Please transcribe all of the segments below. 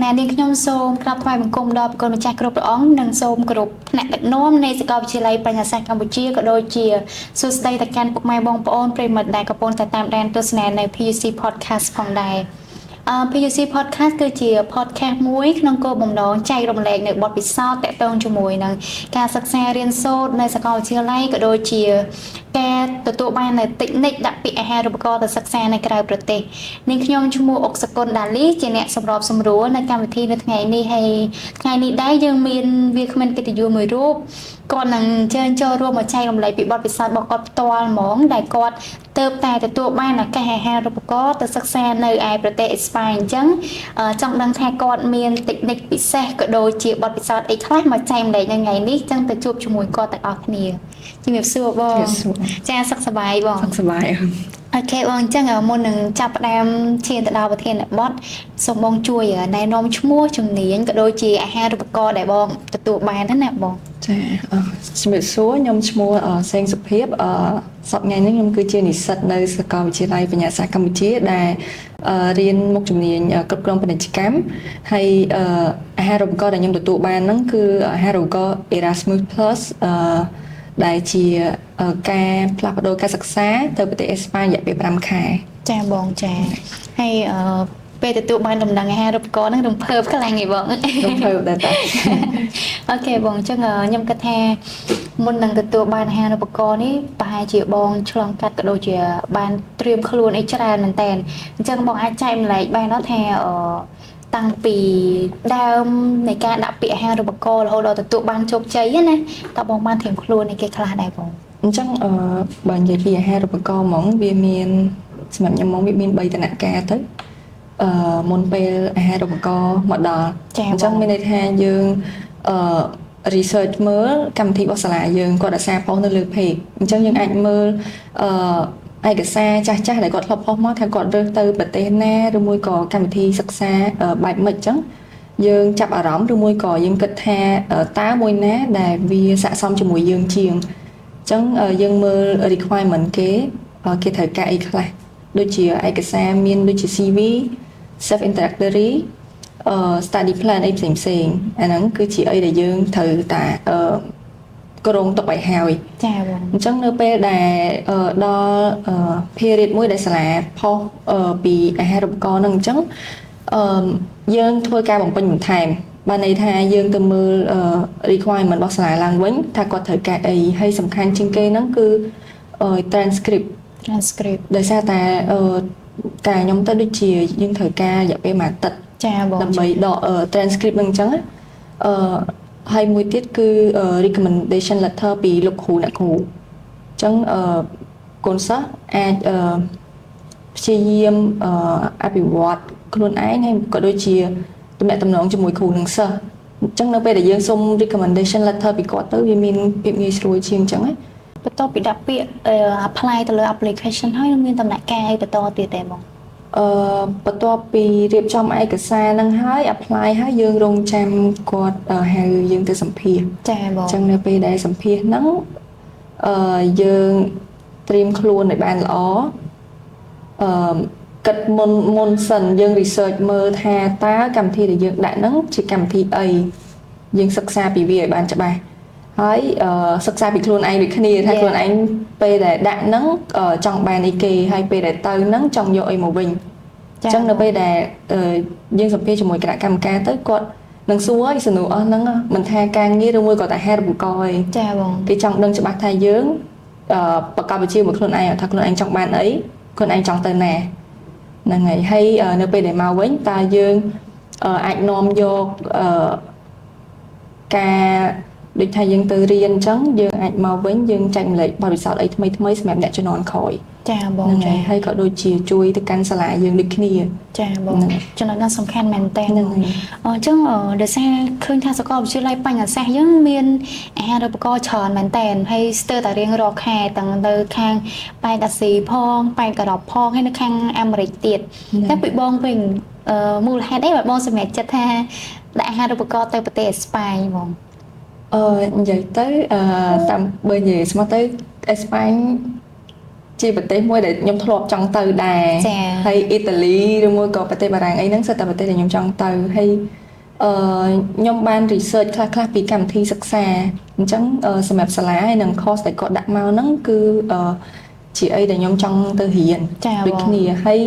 ណែនាងខ្ញុំសូមក្រាបថ្វាយបង្គំដល់ព្រះគុណម្ចាស់គ្រប់ព្រះអង្គនិងសូមគោរពថ្នាក់ដឹកនាំនៃសាកលវិទ្យាល័យបញ្ញាសាស្ត្រកម្ពុជាក៏ដូចជាសួស្តីទៅកាន់ពុកម៉ែបងប្អូនប្រិយមិត្តដែលកំពុងតែតាមដានទស្សនានៅ PUC Podcast ផងដែរPUC Podcast គឺជា podcast មួយក្នុងគោលបំណងចែករំលែកនៅបទពិសោធន៍តាក់ទងជាមួយនឹងការសិក្សារៀនសូត្រនៅសាកលវិទ្យាល័យក៏ដូចជាការទទួលបាននៅតិចនិចដាក់ពាក្យអាហារូបករណ៍ទៅសិក្សានៅក្រៅប្រទេសនាងខ្ញុំឈ្មោះអុកសកុនដាលីជាអ្នកសម្របសម្រួលនៅកម្មវិធីនៅថ្ងៃនេះហើយថ្ងៃនេះដែរយើងមានវាគ្មិនកិត្តិយសមួយរូបគាត់នឹងអញ្ជើញចូលរួមមកចែករំលែកពីបទពិសោធន៍របស់គាត់ផ្ទាល់ហ្មងដែលគាត់ទើបតែទទួលបានឱកាសអាហារូបករណ៍ទៅសិក្សានៅឯប្រទេសអេស្ប៉ាញអញ្ចឹងចង់ដឹងថាគាត់មានតិចនិចពិសេសក៏ដូចជាបទពិសោធន៍អីខ្លះមកចែករំលែកនៅថ្ងៃនេះអញ្ចឹងទៅជួបជាមួយគាត់ទាំងអស់គ្នាជំរាបសួរបងចាសុខសប្បាយបងសុខសប្បាយអូខេបងអញ្ចឹងមុននឹងចាប់ផ្ដើមឈានទៅដល់ប្រធានបទសូមបងជួយណែនាំឈ្មោះជំនាញក៏ដូចជាអាហារូបករណ៍ដែលបងទទួលបានណាបងចាជំរាបសួរខ្ញុំឈ្មោះសេងសុភាពសប្តាហ៍ថ្ងៃនេះខ្ញុំគឺជានិស្សិតនៅសាកលវិទ្យាល័យបញ្ញាសាស្ត្រកម្ពុជាដែលរៀនមុខជំនាញគ្រប់គ្រងពាណិជ្ជកម្មហើយអាហារូបករណ៍ដែលខ្ញុំទទួលបានហ្នឹងគឺអាហារូបករណ៍ Erasmus Plus ដែលជាការផ្លាស់ប្ដូរការសិក្សាទៅប្រទេសអេស្ប៉ាញរយៈពេល5ខែចាបងចាហើយពេលទទួលបានដំណឹងអាហារូបករណ៍ហ្នឹងរំភើបខ្លាំងហីបងរំភើបដែរតាអូខេបងអញ្ចឹងខ្ញុំគិតថាមុននឹងទទួលបានអាហារូបករណ៍នេះប្រហែលជាបងឆ្លងកាត់ក៏ដូចជាបានត្រៀមខ្លួនអីច្រើនមែនតើអញ្ចឹងបងអាចចែកម្លែកបានអត់ថាតាំងពីដើមនៃការដាក់ពាក្យអាហារូបករណ៍រហូតដល់ទទួលបានជោគជ័យណាតើបងបានត្រៀមខ្លួនអីគេខ្លះដែរបងអញ្ចឹងបើនិយាយពីអាហារូបករណ៍ហ្មងវាមានសម្រាប់ខ្ញុំហ្មងវាមាន3ដំណាក់កាលទៅមុនពេលអាហារូបករណ៍មកដល់អញ្ចឹងមានន័យថាយើងresearch មើលកម្មវិធីរបស់សាលាយើងគាត់ដាក់សារផុសនៅលើ page អញ្ចឹងយើងអាចមើលឯកសារចាស់ៗដែលគាត់ធ្លាប់ផុសមកថាគាត់រើសទៅប្រទេសណាឬមួយក៏កម្មវិធីសិក្សាបែបម៉េចអញ្ចឹងយើងចាប់អារម្មណ៍ឬមួយក៏យើងគិតថាតើមួយណាដែលវាស័ក្តិសមជាមួយយើងជាងអញ្ចឹងយើងមើល requirement គេត្រូវការអីខ្លះដូចជាឯកសារមានដូចជា CV self introductory study plan អីផ្សេងអាហ្នឹងគឺជាអីដែលយើងត្រូវតែក្រងទុកឲ្យហើយចា៎បងអញ្ចឹងនៅពេលដែលដល់ period មួយដែលសាលាផុសពីអាហារូបករណ៍ហ្នឹងអញ្ចឹងយើងធ្វើការបំពេញបន្ថែមបានន័យថាយើងទៅមើល requirement របស់សាលាឡើងវិញថាគាត់ត្រូវការអីហើយសំខាន់ជាងគេហ្នឹងគឺ transcript ដោយសារតែការខ្ញុំទៅដូចជាយើងត្រូវការរយៈពេលមួយអាទិត្យចាបងដើម្បីដក transcript ហ្នឹងអញ្ចឹងហើយមួយទៀតគឺ recommendation letter ពីលោកគ្រូអ្នកគ្រូអញ្ចឹងកូនសិស្សអាចព្យាយាមអភិវឌ្ឍខ្លួនឯងហើយក៏ដូចជាទំនាក់ទំនងជាមួយគ្រូនិងសិស្សអញ្ចឹងនៅពេលដែលយើងសុំ recommendation letter ពីគាត់ទៅវាមានភាពងាយស្រួលជាងអញ្ចឹងណាបន្ទាប់ពីដាក់ពាក្យ apply ទៅលើ application ហើយនឹងមានដំណាក់កាលអីបន្តទៀតទេបងបន្ទាប់ពីរៀបចំឯកសារហ្នឹងហើយ apply ហើយយើងរងចាំគាត់ហៅយើងទៅសម្ភាសចាបងអញ្ចឹងនៅពេលដែលសម្ភាសហ្នឹងយើងត្រៀមខ្លួនឲ្យបានល្អគិតមុនសិនយើង research មើលថាតើកម្មវិធីដែលយើងដាក់ហ្នឹងជាកម្មវិធីអីយើងសិក្សាពីវាឲ្យបានច្បាស់ហើយសិក្សាពីខ្លួនឯងដូចគ្នាថាខ្លួនឯងពេលដែលដាក់ហ្នឹងចង់បានអីគេហើយពេលដែលទៅហ្នឹងចង់យកអីមកវិញអញ្ចឹងនៅពេលដែលយើងសម្ភាសជាមួយគណៈកម្មការទៅគាត់នឹងសួរឲ្យសំណួរអស់ហ្នឹងមិនថាការងារឬមួយក៏តែអាហារូបករណ៍ឯងចាបងគេចង់ដឹងច្បាស់ថាយើងប្រកបវិជ្ជាមួយខ្លួនឯងថាខ្លួនឯងចង់បានអីខ្លួនឯងចង់ទៅណាហ្នឹងហើយនៅពេលដែលមកវិញតើយើងអាចនាំយកការដូចថាយើងទៅរៀនអញ្ចឹងយើងអាចមកវិញយើងចែកម្លែកបទពិសោធន៍អីថ្មីសម្រាប់អ្នកជំនាន់ក្រោយចាបងចាហើយក៏ដូចជាជួយទៅកាន់សាលាយើងដូចគ្នាចាបងចំណុចនោះសំខាន់មែនតើអញ្ចឹងដោយសារឃើញថាសាកលវិទ្យាល័យបញ្ញាសាស្ត្រយើងមានអាហារូបករណ៍ច្រើនមែនតើហើយស្ទើរតែរៀងរាល់ខែទាំងនៅខាងប៉ែកអាស៊ីផងប៉ែកអឺរ៉ុបផងហើយនៅខាងអាមេរិកទៀតតែពីបងវិញមូលហេតុអីបើបងសម្រេចចិត្តថាដាក់អាហារូបករណ៍ទៅប្រទេសអេស្ប៉ាញបងនិយាយទៅតាមបើនិយាយស្មោះទៅអេស្ប៉ាញ ជាប្រទេសមួយដែលខ្ញុំធ្លាប់ចង់ទៅដែរហើយអ៊ីតាលីឬមួយក៏ប្រទេសបារាំងអីហ្នឹងសិតតែប្រទេសដែលខ្ញុំចង់ទៅហើយខ្ញុំបាន research ខ្លះៗពីកម្មវិធីសិក្សាអញ្ចឹងសម្រាប់សាលាហើយនិង course ដែលគាត់ដាក់មកហ្នឹងគឺជាអីដែលខ្ញុំចង់ទៅរៀនដូចគ្នាហើយ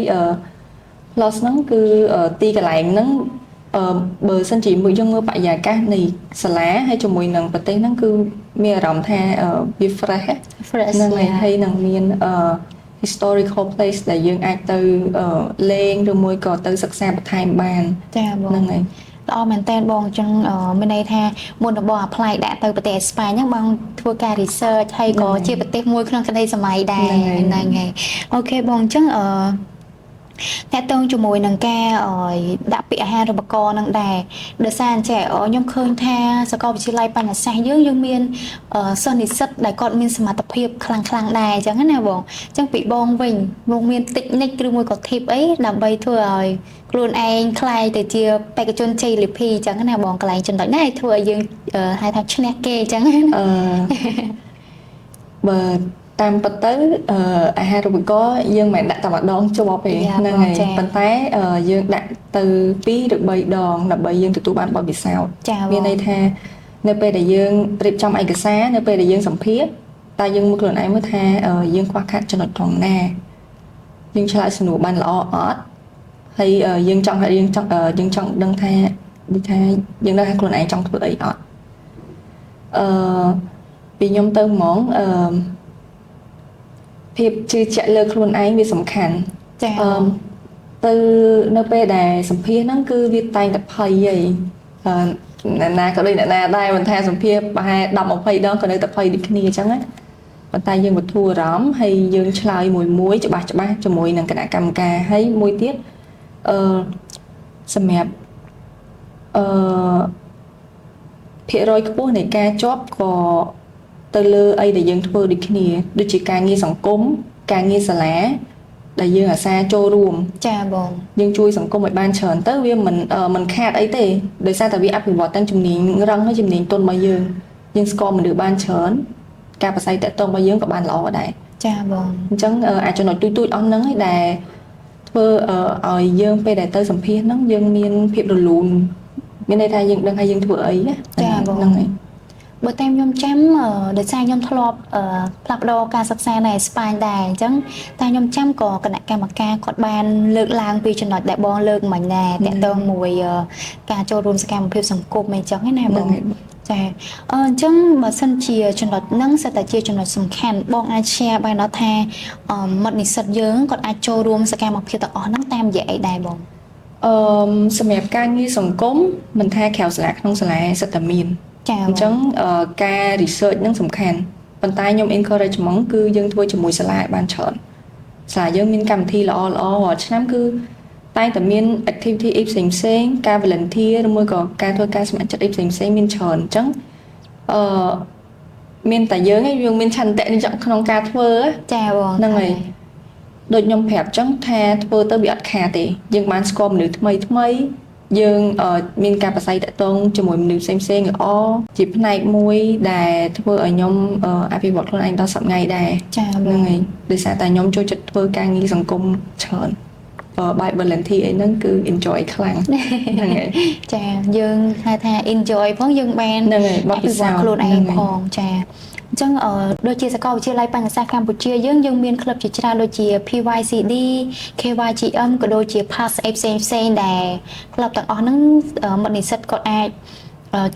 plus ហ្នឹងគឺទីកន្លែងហ្នឹងបើសិនជាមួយយើងមើលបរិយាកាសនៃសាលាហើយជាមួយនឹងប្រទេសហ្នឹងគឺមានអារម្មណ៍ថាវា fresh ហ្នឹងហើយនឹងមាន historical place ដែលយើងអាចទៅលេងឬមួយក៏ទៅសិក្សាបន្ថែមបានចាបងហ្នឹងហើយល្អមែនតើបងអញ្ចឹងមានន័យថាមុនបង apply ដាក់ទៅប្រទេសអេស្ប៉ាញហ្នឹងបងធ្វើការ research ហើយក៏ជាប្រទេសមួយក្នុងក្តីសម័យដែរហ្នឹងហើយអូខេបងអញ្ចឹងតែតងជាមួយនឹងការដាក់ពាក្យអាហារូបករណ៍នឹងដែរដោយសារអញ្ចឹងខ្ញុំឃើញថាសាកលវិទ្យាល័យបញ្ញសាស្ត្រយើងមានសិស្សនិស្សិតដែលគាត់មានសមត្ថភាពខ្លាំងដែរអញ្ចឹងណាបងអញ្ចឹងពីបងវិញមកមានតិចនិចឬមួយក៏ tip អីដើម្បីធ្វើឲ្យខ្លួនឯងខ្លាយទៅជាបេក្ខជនជ័យលាភីអញ្ចឹងណាបងកន្លែងចំណុចណាឲ្យធ្វើឲ្យយើងហៅថាឈ្នះគេអញ្ចឹងបើតាមពិតទៅអាហារូបករណ៍យើងមិនដាក់តែម្ដងជាប់ទេហ្នឹងហើយប៉ុន្តែយើងដាក់ទៅ2ឬ3ដងដើម្បីយើងទទួលបានបទពិសោធន៍មានន័យថានៅពេលដែលយើងរៀបចំឯកសារនៅពេលដែលយើងសម្ភាសតើយើងមើលខ្លួនឯងមើលថាយើងខ្វះខាតចំណុចត្រង់ណាយើងឆ្លើយសំណួរបានល្អអត់ហើយយើងចង់ដឹងថាដូចថាយើងដឹងថាខ្លួនឯងចង់ធ្វើអីអត់ពីខ្ញុំទៅហ្មងភាពជឿជាក់លើខ្លួនឯងវាសំខាន់ចា៎ទៅនៅពេលដែលសម្ភាសហ្នឹងគឺវាតែងតែភ័យហីអ្នកណាក៏ដូចអ្នកណាដែរមិនថាសម្ភាសប្រហែល10 20ដងក៏នៅតែភ័យដូចគ្នាអញ្ចឹងណាប៉ុន្តែយើងបន្ធូរអារម្មណ៍ហើយយើងឆ្លើយមួយច្បាស់ជាមួយនឹងគណៈកម្មការហើយមួយទៀតសម្រាប់ភាគរយខ្ពស់នៃការជាប់ក៏ទៅលើអីដែលយើងធ្វើដូចគ្នាដូចជាការងារសង្គមការងារសាលាដែលយើងអាសាចូលរួមចាបងយើងជួយសង្គមឲ្យបានច្រើនទៅវាមិនខាតអីទេដោយសារតែវាអភិវឌ្ឍទាំងជំនាញរឹងហើយជំនាញទន់របស់យើងស្គាល់មនុស្សបានច្រើនការប្រស័យតាក់ទងរបស់យើងក៏បានល្អដែរចាបងអញ្ចឹងអាចចំណុចទូចអស់ហ្នឹងឯងដែលធ្វើឲ្យយើងពេលដែលទៅសម្ភាសហ្នឹងយើងមានភាពរលូនមានន័យថាយើងដឹងថាយើងធ្វើអីណាចាបងហ្នឹងហើយបើតាមខ្ញុំចាំដោយសារខ្ញុំធ្លាប់ផ្លាស់ប្ដូរការសិក្សានៅអេស្ប៉ាញដែរអញ្ចឹងតែខ្ញុំចាំក៏គណៈកម្មការគាត់បានលើកឡើងពីចំណុចដែលបងលើកមិញដែរតាក់ទងមួយការចូលរួមសកម្មភាពសង្គមអីចឹងណាបងចាអញ្ចឹងបើសិនជាចំណុចហ្នឹងសិតតែជាចំណុចសំខាន់បងអាច share បានដល់ថាមិត្តនិស្សិតយើងគាត់អាចចូលរួមសកម្មភាពទាំងអស់ហ្នឹងតាមរយៈអីដែរបងសម្រាប់ការងារសង្គមមិនថាក្រៅសាលាក្នុងសាលាសិតតែមានអញ្ចឹងការ research ហ្នឹងសំខាន់ប៉ុន្តែខ្ញុំ encourage ហ្មងគឺយើងធ្វើជាមួយសាលាឲ្យបានច្រើនសាលាយើងមានកម្មវិធីល្អរាល់ឆ្នាំគឺតែងតែមាន activity អីផ្សេងការ volunteer ឬមួយក៏ការធ្វើការស្ម័គ្រចិត្តអីផ្សេងមានច្រើនអញ្ចឹងមានតែយើងឯងយើងមានឆន្ទៈក្នុងការធ្វើចាបងហ្នឹងហើយដូចខ្ញុំប្រាប់អញ្ចឹងថាធ្វើទៅវាអត់ខាតទេយើងបានស្គាល់មនុស្សថ្មីយើងមានការប្រស័យតាក់ទងជាមួយមនុស្សផ្សេងល្អជាផ្នែកមួយដែលធ្វើឲ្យខ្ញុំអភិវឌ្ឍខ្លួនឯងដល់សប្តាហ៍ថ្ងៃដែរចាហ្នឹងហើយដោយសារតែខ្ញុំចូលចិត្តធ្វើការងារសង្គមច្រើនបែប volunteer អីហ្នឹងគឺ enjoy ខ្លាំងហ្នឹងហើយចាយើងហៅថា enjoy ផងយើងបានហ្នឹងហើយបទពិសោធន៍ខ្លួនឯងផងចាអញ្ចឹងដូចជាសាកលវិទ្យាល័យបញ្ញសាស្ត្រកម្ពុជាយើងមានក្លឹបជាច្រើនដូចជា PYCD KYGM ក៏ដូចជា PAS ផ្សេងដែលក្លឹបទាំងអស់ហ្នឹងមិត្តនិស្សិតគាត់អាច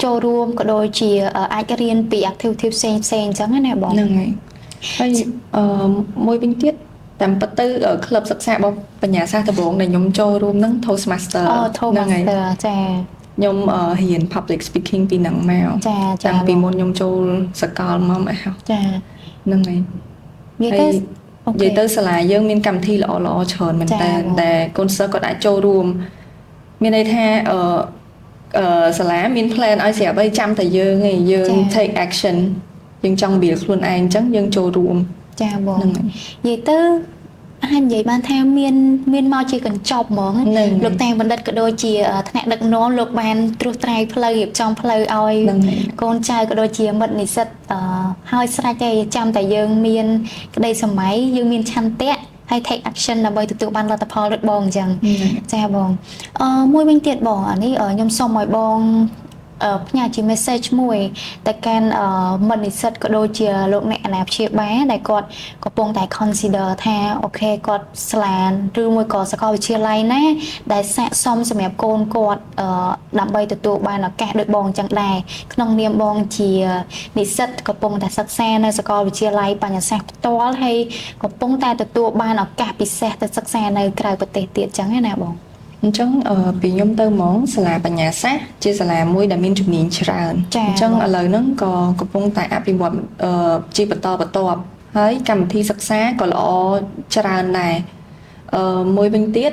ចូលរួមក៏ដូចជាអាចរៀនពី activity ផ្សេងអញ្ចឹងណាបងហ្នឹងហើយហើយមួយវិញទៀតតាមពិតទៅក្លឹបសិក្សារបស់បញ្ញាសាស្ត្រដំបងដែលខ្ញុំចូលរួមហ្នឹង Toastmaster ហ្នឹងហើយចាខ្ញុំរៀន public speaking ពីហ្នឹងមកតាំងពីមុនខ្ញុំចូលសកលមកអីហ៎ចាហ្នឹងហើយនិយាយទៅសាលាយើងមានកម្មវិធីល្អច្រើនមែនតើតែកូនសិស្សគាត់អាចចូលរួមមានន័យថាសាលាមាន plan ឲ្យស្រាប់អីចាំតែយើងឯងយើង take action យើងចង់វាខ្លួនឯងអញ្ចឹងយើងចូលរួមចាបងនិយាយទៅ អាចនិយាយបានថាមានមកជាកញ្ចប់ហ្មងលោកតែបណ្ឌិតក៏ដូចជាថ្នាក់ដឹកនាំលោកបានត្រួសត្រាយផ្លូវរៀបចំផ្លូវឲ្យកូនចៅក៏ដូចជាមិត្តនិស្សិតហើយស្រេចតែចាំតែយើងមានក្តីសម័យយើងមានឆន្ទៈហើយ take action ដើម្បីទទួលបានលទ្ធផលដូចបងអញ្ចឹងចាបងមួយវិញទៀតបងអានេះខ្ញុំសូមឲ្យបងផ្ញើជា message មួយទៅកាន់មិត្តនិស្សិតក៏ដូចជាលោកអ្នកអាណាព្យាបាលដែលគាត់កំពុងតែ consider ថាអូខេគាត់ស្លានឬមួយក៏សាកលវិទ្យាល័យណាដែលស័ក្តិសមសម្រាប់កូនគាត់ដើម្បីទទួលបានឱកាសដូចបងអញ្ចឹងដែរក្នុងនាមបងជានិស្សិតកំពុងតែសិក្សានៅសាកលវិទ្យាល័យបញ្ញាសាស្ត្រផ្ទាល់ហើយកំពុងតែទទួលបានឱកាសពិសេសទៅសិក្សានៅក្រៅប្រទេសទៀតអញ្ចឹងណាបងអញ្ចឹងពីខ្ញុំទៅហ្មងសាលាបញ្ញាសាស្ត្រជាសាលាមួយដែលមានជំនាញច្រើនអញ្ចឹងឥឡូវហ្នឹងក៏កំពុងតែអភិវឌ្ឍជាបន្តបន្ទាប់ហើយកម្មវិធីសិក្សាក៏ល្អច្រើនដែរមួយវិញទៀត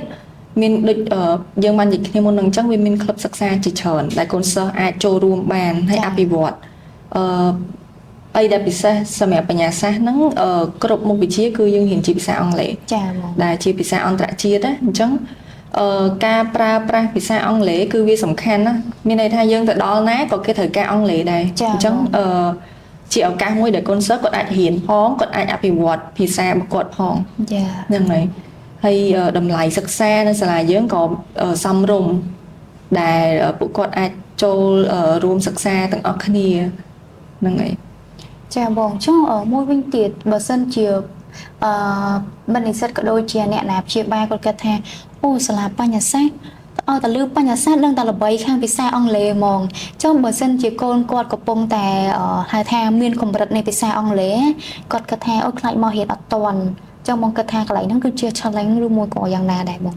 មានដូចយើងបាននិយាយគ្នាមុនហ្នឹងអញ្ចឹងវាមានក្លឹបសិក្សាជាច្រើនដែលកូនសិស្សអាចចូលរួមបានហើយអភិវឌ្ឍអីដែលពិសេសសម្រាប់បញ្ញាសាស្ត្រហ្នឹងគ្រប់មុខវិជ្ជាគឺយើងរៀនជាភាសាអង់គ្លេសចា៎បងដែលជាភាសាអន្តរជាតិណាអញ្ចឹងការប្រើប្រាស់ភាសាអង់គ្លេសគឺវាសំខាន់ណាមានន័យថាយើងទៅដល់ណាក៏គេត្រូវការអង់គ្លេសដែរអញ្ចឹងជាឱកាសមួយដែលកូនសិស្សគាត់អាចរៀនផងគាត់អាចអភិវឌ្ឍភាសារបស់គាត់ផងចាហ្នឹងហើយតម្លៃសិក្សានៅសាលាយើងក៏សមរម្យដែលពួកគាត់អាចចូលរួមសិក្សាទាំងអស់គ្នាហ្នឹងហើយចាបងចុះមួយវិញទៀតបើសិនជាបណ្ឌិតក៏ដូចជាអ្នកណាព្យាបាលគាត់គិតថាអូសាលាបញ្ញាសាស្ត្រឲ្យតែលើបញ្ញាសាស្ត្រដឹងតែល្បីខាងភាសាអង់គ្លេសហ្មងចុះបើសិនជាកូនគាត់កំពុងតែហៅថាមានកម្រិតនៃភាសាអង់គ្លេសគាត់គិតថាអូខ្លាចមករៀនអត់ទាន់ចុះបងគិតថាកន្លែងហ្នឹងគឺជា challenge ឬមួយក៏យ៉ាងណាដែរបង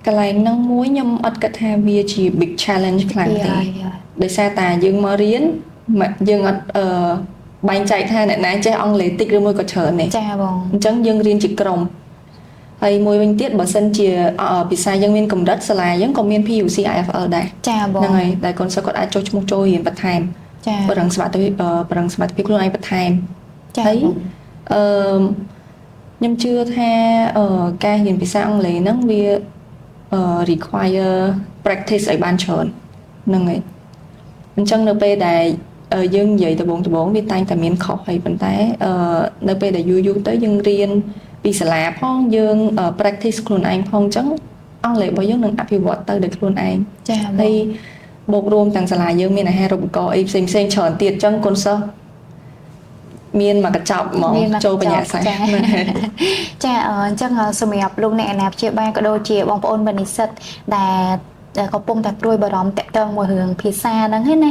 កន្លែងហ្នឹងមួយខ្ញុំអត់គិតថាវាជា big challenge ខ្លាំងទេដោយសារតែយើងមករៀនយើងអត់បែងចែកថាអ្នកណាចេះអង់គ្លេសតិចឬមួយក៏ច្រើនទេចាបងអញ្ចឹងយើងរៀនជាក្រុមហើយមួយវិញទៀតបើសិនជាភាសាយើងមានកម្រិតសាលាយើងក៏មាន PUC IFL ដែរចាបងហ្នឹងហើយដែលកូនសិស្សគាត់អាចចុះឈ្មោះចូលរៀនបន្ថែមចាប្រឹងសមត្ថភាពខ្លួនឯងបន្ថែមហើយខ្ញុំជឿថាការរៀនភាសាអង់គ្លេសហ្នឹងវា require practice ឲ្យបានច្រើនហ្នឹងហើយអញ្ចឹងនៅពេលដែលយើងនិយាយដំបូងវាតែងតែមានខុសហើយប៉ុន្តែនៅពេលដែលយូរទៅយើងរៀនពីសាលាផងយើង practice ខ្លួនឯងផងអញ្ចឹងអង់គ្លេសរបស់យើងនឹងអភិវឌ្ឍទៅដោយខ្លួនឯងចា៎ហើយបូករួមទាំងសាលាយើងមានអាហារូបករណ៍អីផ្សេងច្រើនទៀតអញ្ចឹងកូនសិស្សមានមកកញ្ចប់ហ្មងចូលបញ្ញាសាស្ត្រចាអញ្ចឹងសម្រាប់លោកអ្នកអាណាព្យាបាលក៏ដូចជាបងប្អូនបណ្ឌនិស្សិតដែលកំពុងតែព្រួយបារម្ភតាក់ទងមួយរឿងភាសាហ្នឹងហ្នឹងណា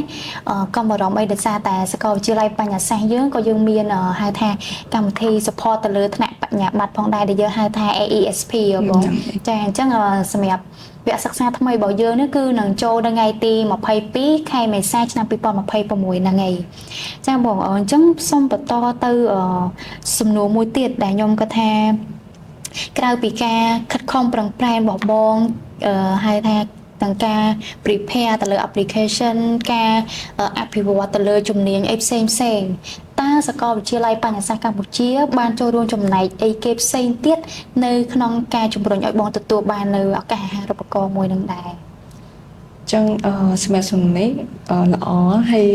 កុំបារម្ភអីដោយសារតែសាកលវិទ្យាល័យបញ្ញាសាស្ត្រយើងក៏យើងមានហៅថាកម្មវិធី support ទៅលើថ្នាក់បញ្ញាបត្រផងដែរដែលយើងហៅថា AESP បងចាអញ្ចឹងសម្រាប់វគ្គសិក្សាថ្មីរបស់យើងនេះគឺនឹងចូលនៅថ្ងៃទី22ខែមេសាឆ្នាំ2026ហ្នឹងឯងចាបងអញ្ចឹងសូមបន្តទៅសំណួរមួយទៀតដែលខ្ញុំគាត់ថាក្រៅពីការខិតខំប្រឹងប្រែងរបស់បងហៅថាទាំងការ prepare ទៅលើ application ការអភិវឌ្ឍទៅលើជំនាញអីផ្សេងតើសាកលវិទ្យាល័យបញ្ញាសាស្ត្រកម្ពុជាបានចូលរួមចំណែកអីគេផ្សេងទៀតនៅក្នុងការជំរុញឲ្យបងទទួលបាននៅឱកាសអាហារូបករណ៍មួយនឹងដែរចឹងសម្រាប់សំណេរល្អហើយ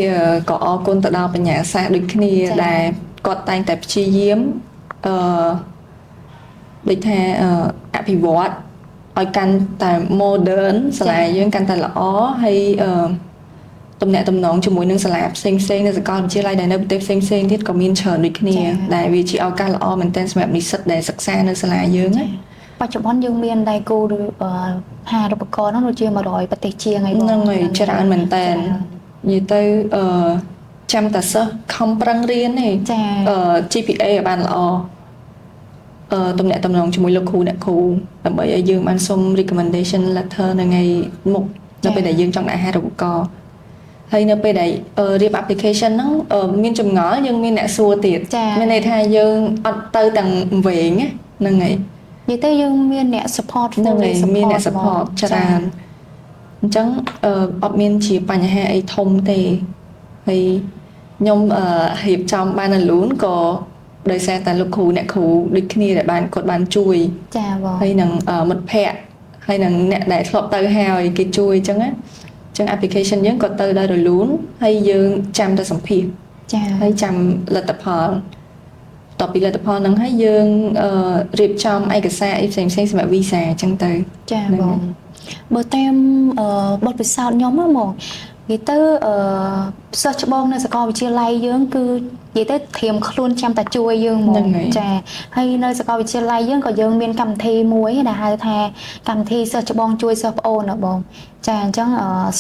ក៏អរគុណទៅដល់បញ្ញាសាស្ត្រដូចគ្នាដែលគាត់តែងតែព្យាយាមដូចថាអភិវឌ្ឍឲ្យកាន់តែ modern សាលាយើងកាន់តែល្អហើយទំនាក់ទំនងជាមួយនឹងសាលាផ្សេងនៅសាកលវិទ្យាល័យដែលនៅប្រទេសផ្សេងទៀតក៏មានច្រើនដូចគ្នាដែលវាជាឱកាសល្អមែនទែនសម្រាប់និស្សិតដែលសិក្សានៅសាលាយើងណាបច្ចុប្បន្នយើងមានដៃគូហារូបករណ៍នោះដូចជា100ប្រទេសជាងហើយហ្នឹងហើយច្រើនមែនទែននិយាយទៅចាំតាសិស្សខំប្រឹងរៀនទេGPA ឲ្យបានល្អទំនាក់ទំនងជាមួយលោកគ្រូអ្នកគ្រូដើម្បីឲ្យយើងបានសុំ recommendation letter នៅថ្ងៃមុខនៅពេលដែលយើងចង់ដាក់អាហារូបករណ៍ហើយនៅពេលដែលរៀប application ហ្នឹងមានចម្ងល់យើងមានអ្នកសួរទៀតមានន័យថាយើងអត់ទៅទាំងវែងហ្នឹងហើយនិយាយទៅយើងមានអ្នក support ហ្នឹងហើយមានអ្នក support ច្រើនអញ្ចឹងអត់មានជាបញ្ហាអីធំទេហើយខ្ញុំរៀបចំបានលូនក៏ ដោយសារតែលោកគ្រូអ្នកគ្រូដូចគ្នាដែលបានគាត់បានជួយ ចាបង ហើយនឹងមិត្តភ័ក្តិហើយនឹងអ្នកដែលធ្លាប់ទៅហើយគេជួយអញ្ចឹងណាអញ្ចឹង application យើងក៏ទៅដោយរលូនហើយយើងចាំតែសម្ភារ ចា ហើយចាំលទ្ធផលតពីលទ្ធផលហ្នឹងហើយយើងរៀបចំឯកសារអីផ្សេងៗសម្រាប់ visa អញ្ចឹងទៅ ចាបងបើតាមបទពិសោធន៍ខ្ញុំហ្មងនិយាយទៅសិស្សច្បងនៅសាកលវិទ្យាល័យយើងគឺនិយាយទៅត្រៀមខ្លួនចាំតែជួយយើងហ្មងចាហើយនៅសាកលវិទ្យាល័យយើងក៏យើងមានកម្មវិធីមួយដែលហៅថាកម្មវិធីសិស្សច្បងជួយសិស្សប្អូនណាបងចាអញ្ចឹង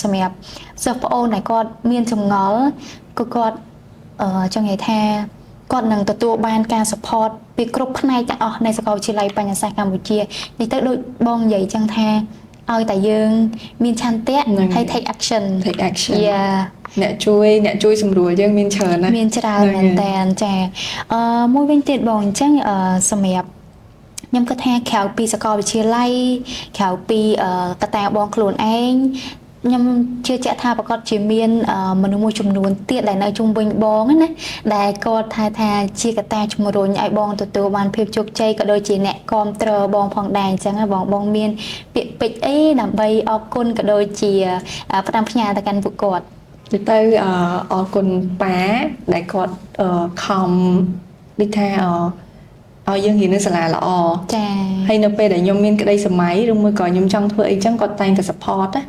សម្រាប់សិស្សប្អូនដែលគាត់មានចម្ងល់គឺគាត់ចង់និយាយថាគាត់នឹងទទួលបានការ support ពីគ្រប់ផ្នែកទាំងអស់នៃសាកលវិទ្យាល័យបញ្ញាសាស្ត្រកម្ពុជានេះទៅដូចបងនិយាយចឹងថាឲ្យតែយើងមានឆន្ទៈហើយ take action អ្នកជួយសម្រួលយើងមានច្រើនណាស់មានច្រើនមែនតើចាមួយវិញទៀតបងអញ្ចឹងសម្រាប់ខ្ញុំគិតថាក្រៅពីសាកលវិទ្យាល័យក្រៅពីកត្តាបងខ្លួនឯងខ្ញុំជឿជាក់ថាប្រកាសជាមានមនុស្សមួយចំនួនទៀតដែលនៅជុំវិញបងណាដែលគាត់ថាជាកត្តាជំរុញឲ្យបងទទួលបានភាពជោគជ័យក៏ដូចជាអ្នកគាំទ្របងផងដែរអញ្ចឹងបងមានពាក្យពេចន៍អីដើម្បីអរគុណក៏ដូចជាផ្ដាំផ្ញើទៅកាន់ពួកគាត់ទៅអរគុណប៉ាដែលគាត់ខំដូចថាឲ្យយើងរៀននៅសាលាល្អចាហើយនៅពេលដែលខ្ញុំមានក្តីសម័យឬមួយក៏ខ្ញុំចង់ធ្វើអីចឹងគាត់តែងតែ support ណា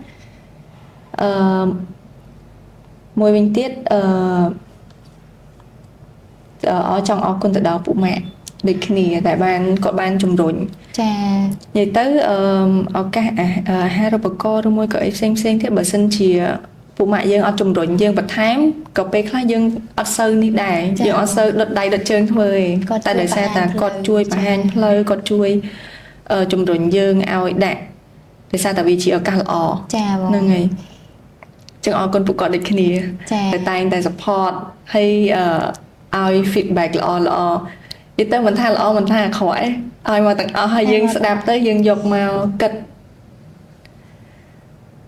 មួយវិញទៀតចង់អរគុណទៅដល់ពួកម៉ាក់ដូចគ្នាដែលគាត់បានជំរុញចានិយាយទៅឱកាសអាហារូបករណ៍ឬមួយក៏អីផ្សេងទៀតបើសិនជាពួកម៉ាក់យើងអត់ជំរុញយើងបន្ថែមក៏ពេលខ្លះយើងអត់សូវនេះដែរយើងអត់សូវដុតដៃដុតជើងធ្វើទេតែដោយសារតែគាត់ជួយបង្ហាញផ្លូវគាត់ជួយជំរុញយើងឲ្យដាក់ដោយសារតែវាជាឱកាសល្អចាបងហ្នឹងហើយចឹងអរគុណពួកគាត់ដូចគ្នាតែតែងតែ support ហើយឲ្យ feedback ល្អនិយាយទៅមិនថាល្អមិនថាអាក្រក់ឯងឲ្យមកទាំងអស់ហើយយើងស្ដាប់ទៅយើងយកមកគិត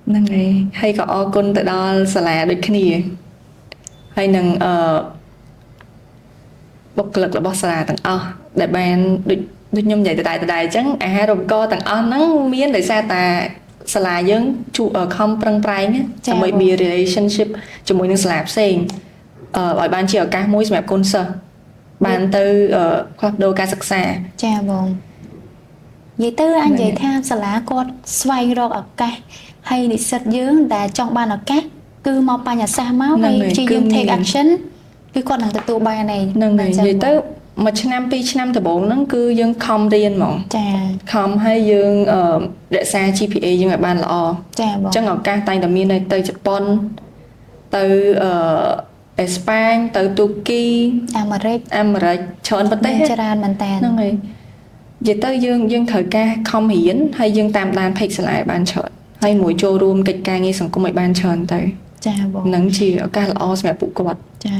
ហ្នឹងហើយក៏អរគុណទៅដល់សាលាដូចគ្នាហើយនឹងបុគ្គលិករបស់សាលាទាំងអស់ដែលបានដូចខ្ញុំនិយាយដដែលអញ្ចឹងអាហារូបករណ៍ទាំងអស់ហ្នឹងមានដោយសារតែសាលាយើងខំប្រឹងប្រែងដើម្បីមាន relationship ជាមួយនឹងសាលាផ្សេងឲ្យបានជាឱកាសមួយសម្រាប់កូនសិស្សបានទៅផ្លាស់ប្ដូរការសិក្សាចាបងនិយាយទៅអញនិយាយថាសាលាគាត់ស្វែងរកឱកាសហើយនិស្សិតយើងដែលចង់បានឱកាសគឺមកបញ្ញាសាស្ត្រមកហើយជាយើង take action គឺគាត់នឹងទទួលបានឯងហ្នឹងហើយនិយាយទៅមួយឆ្នាំពីរឆ្នាំដំបូងហ្នឹងគឺយើងខំរៀនហ្មងចាខំហើយយើងរក្សា GPA យើងឲ្យបានល្អចាបងអញ្ចឹងឱកាសតែងតែមានទៅជប៉ុនទៅអេស្ប៉ាញទៅទូគីអាមេរិកច្រើនប្រទេសច្រើនមែនតើហ្នឹងហើយនិយាយទៅយើងត្រូវការខំរៀនហើយយើងតាមដាន page សាលាឲ្យបានច្រើនហើយមួយចូលរួមកិច្ចការងារសង្គមឲ្យបានច្រើនទៅចាបងនឹងជាឱកាសល្អសម្រាប់ពួកគាត់ចា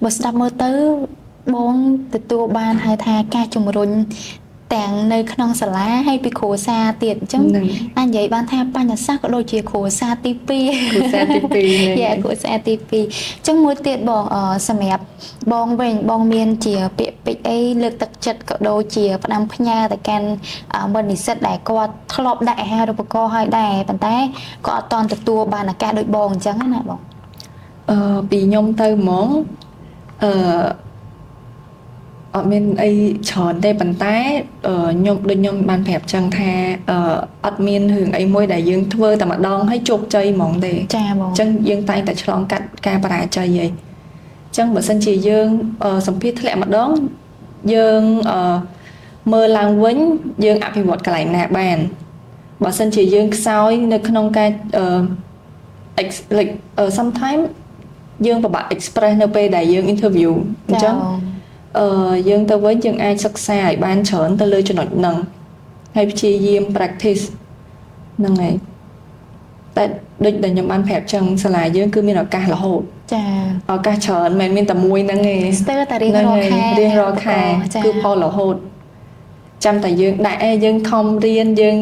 បើស្ដាប់មើលទៅបងទទួលបានហៅថាការជំរុញទាំងនៅក្នុងសាលាហើយពីគ្រួសារទៀតអញ្ចឹងអាចនិយាយបានថាបញ្ញាសាស្ត្រក៏ដូចជាគ្រួសារទី2គ្រួសារទី2យ៉ាគ្រួសារទី2អញ្ចឹងមួយទៀតបងសម្រាប់បងវិញបងមានជាពាក្យពេចន៍អីលើកទឹកចិត្តក៏ដូចជាផ្ដាំផ្ញើទៅកាន់មិត្តនិស្សិតដែលគាត់ធ្លាប់ដាក់អាហារូបករណ៍ឲ្យដែរប៉ុន្តែគាត់អត់ទាន់ទទួលបានឱកាសដូចបងអញ្ចឹងណាបងពីខ្ញុំទៅហ្មងអត់មានអីច្រើនទេប៉ុន្តែខ្ញុំបានប្រាប់ចឹងថាអត់មានរឿងអីមួយដែលយើងធ្វើតែម្ដងហើយជោគជ័យហ្មងទេចាបងអញ្ចឹងយើងតែងតែឆ្លងកាត់ការបរាជ័យហីអញ្ចឹងបើសិនជាយើងសម្ភារធ្លាក់ម្ដងយើងមើលឡើងវិញយើងអភិវឌ្ឍកន្លែងណាបានបើសិនជាយើងខ្សោយនៅក្នុងការsometimes យើងពិបាក express នៅពេលដែលយើង interview អញ្ចឹងយើងទៅវិញយើងអាចសិក្សាឲ្យបានច្រើនទៅលើចំណុចហ្នឹងហើយព្យាយាម practice ហ្នឹងហើយតែដូចដែលខ្ញុំបានប្រាប់ចឹងសាលាយើងគឺមានឱកាសរហូតចាឱកាសច្រើនមិនមានតែមួយហ្នឹងទេស្ទើរតែរៀងរាល់ខែគឺផលរហូតចាំតែយើងដាក់យើងខំរៀនយើង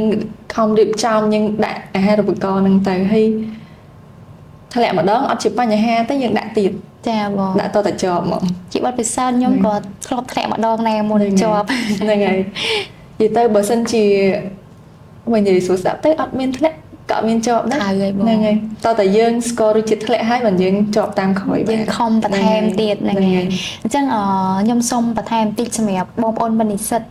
ខំរៀបចំយើងដាក់អាហារូបករណ៍ហ្នឹងទៅហើយធ្លាក់ម្ដងអត់ជាបញ្ហាទេយើងដាក់ទៀត ចាបង ដាក់តតែជាប់ហ្មង ជាបាត់ពិសោធន៍ខ្ញុំក៏ធ្លាប់ធ្លាក់ម្ដងដែរមុនជាប់ ហ្នឹងហើយនិយាយទៅបើសិនជាវិញនិយាយសួរស្ដាប់ទៅអត់មានធ្លាក់ក៏អត់មានជាប់ដែរ ហើយបង ហ្នឹងហើយតតែយើងស្គាល់រសជាតិធ្លាក់ហើយមិនយើងជាប់តាមក្រោយ យើងខំបន្ថែមទៀតហ្នឹងហើយអញ្ចឹងខ្ញុំសូមបន្ថែមតិចសម្រាប់បងប្អូនបណ្ឌិសិទ្ធ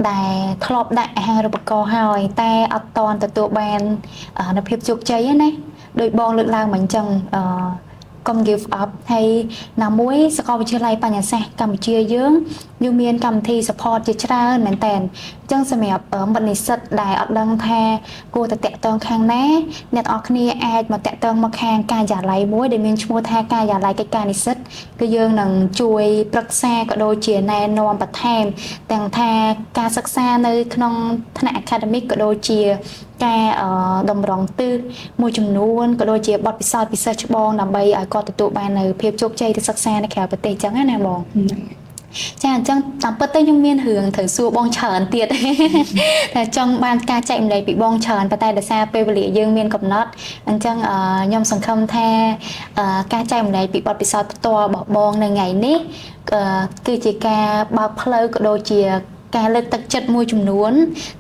ដែលធ្លាប់ដាក់អាហារូបករណ៍ហើយតែអត់តន់ទទួលបាននូវភាពជោគជ័យណាដោយបងលើកឡើងមកអញ្ចឹងកុំ give up ហើយណាមួយសាកលវិទ្យាល័យបញ្ញាសាស្ត្រកម្ពុជាយើងមានកម្មវិធី support ជាច្រើនមែនតើអញ្ចឹងសម្រាប់បណ្ឌិសិទ្ធដែលអត់ដឹងថាគួរតែតាក់ទងខាងណាអ្នកទាំងអស់គ្នាអាចមកតាក់ទងមកខាងការិយាល័យមួយដែលមានឈ្មោះថាការិយាល័យកិច្ចការនិស្សិតគឺយើងនឹងជួយប្រឹក្សាក៏ដូចជាណែនាំបន្ថែមទាំងថាការសិក្សានៅក្នុងថ្នាក់ academic ក៏ដូចជាការតម្រង់ទិសមួយចំនួនក៏ដូចជាបទពិសោធន៍ពិសេសច្បងដើម្បីឲ្យគាត់ទទួលបាននៅភាពជោគជ័យទៅសិក្សានៅក្រៅប្រទេសអញ្ចឹងណាបងចាអញ្ចឹងតាមពិតទៅខ្ញុំមានរឿងត្រូវសួរបងច្រើនទៀត តែចង់បានការចែកម្លែកពីបងច្រើនប៉ុន្តែដោយសារពេលវេលាយើងមានកំណត់អញ្ចឹងខ្ញុំសង្ឃឹមថាការចែកម្លែកពីបទពិសោធន៍ផ្ទាល់របស់បងនៅថ្ងៃនេះគឺជាការបើកផ្លូវក៏ដូចជាការលើកទឹកចិត្តមួយចំនួន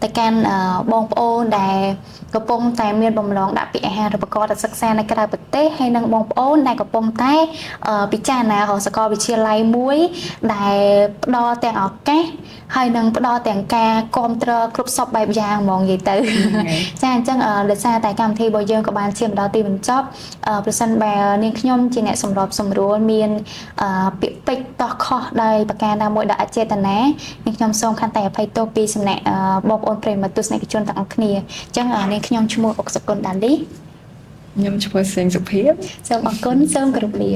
ទៅកាន់បងប្អូនដែលកំពុងតែមានបំណងដាក់ពាក្យអាហារូបករណ៍ទៅសិក្សានៅក្រៅប្រទេសហើយនិងបងប្អូនដែលកំពុងតែពិចារណារកសាកលវិទ្យាល័យមួយដែលផ្ដល់ទាំងឱកាសហើយនឹងផ្ដល់ទាំងការគ្រប់គ្រងគ្រប់សពបែបយ៉ាងហ្មងនិយាយទៅ ចាអញ្ចឹងដោយសារតែកម្មវិធីរបស់យើងក៏បានឈានមកដល់ទីបញ្ចប់ប្រសិនបើនាងខ្ញុំជាអ្នកសម្របសម្រួលមានពាក្យពេចន៍តោះខុសដោយប្រការណាមួយដែលអចេតនានាងខ្ញុំសូមខន្តីអភ័យទោសពីសំណាក់បងប្អូនប្រិយមិត្តទស្សនិកជនទាំងអស់គ្នាអញ្ចឹងនាងខ្ញុំឈ្មោះអុកសុគន្ធដាលី ខ្ញុំឈ្មោះសេងសុភាព សូមអរគុណសូមគោរពលា